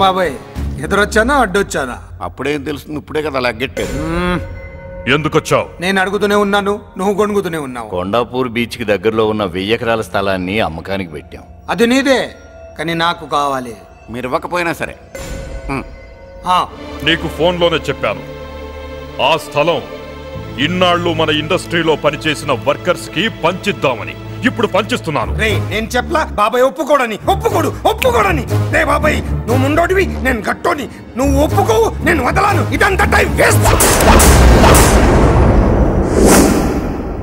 బాబాయ్ ఎదురొచ్చానా అడ్డొచ్చానా? అప్పుడేం తెలుస్తుంది, ఇప్పుడే కదా లగ్గెట్టాడు. ఎందుకొచ్చావు? నేను అడుగుతూనే ఉన్నాను, నువ్వు గొణుగుతూనే ఉన్నావు. కొండాపూర్ బీచ్ కి దగ్గరలో ఉన్న 1000 ఎకరాల స్థలాన్ని అమ్మకానికి పెట్టాం. అది నీదే, కానీ నాకు కావాలి. మీరు ఇవ్వకపోయినా సరే. నీకు ఫోన్లోనే చెప్పాను, ఆ స్థలం ఇన్నాళ్ళు మన ఇండస్ట్రీలో పనిచేసిన వర్కర్స్ కి పంచిద్దామని. ఇప్పుడు పంచిస్తున్నాను. రే నేను చెప్పలా బాబాయ్ ఒప్పుకోడని. రే బాబాయ్ నువ్వు ముండోడివి, నేను గట్టోని. నువ్వు ఒప్పుకోవు, నేను వదలాను. ఇదంతా టైం వేస్ట్.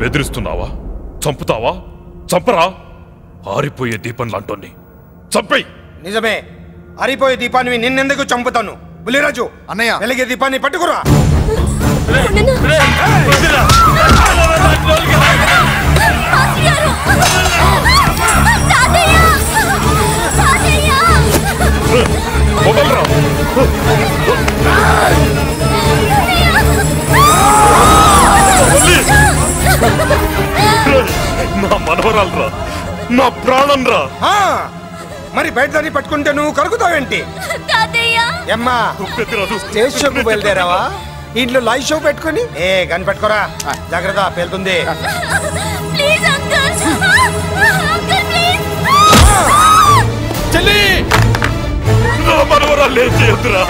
బెదిరిస్తున్నావా? చంపుతావా? చంపరా? ఆరిపోయే దీపం లాంటోని చంపేయ్. నిజమే, ఆరిపోయే దీపాన్ని నిన్నెందుకు చంపుతాను? బుల్లిరాజు అన్నయ్య, వెలిగే దీపాన్ని పట్టుకురా. నా మనవరాలరా, నా ప్రాణం రా. మరి బయటదాన్ని పట్టుకుంటే నువ్వు కరుగుతావేంటి? అమ్మా స్టేజ్ షోకు బయలుదేరావా? ఇంట్లో లైవ్ షో పెట్టుకుని గన్ పెట్టుకోరా, జాగ్రత్త పేలుతుంది. చెల్లి, నా మనవరాలు ఏం చేయొద్దురా.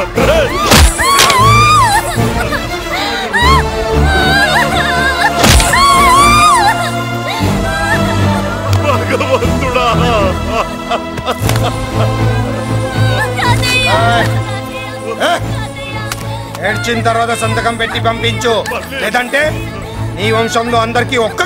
భగవంతుడా, ఏడ్చిన తర్వాత సంతకం పెట్టి పంపించు, లేదంటే నీ వంశంలో అందరికీ ఒక్క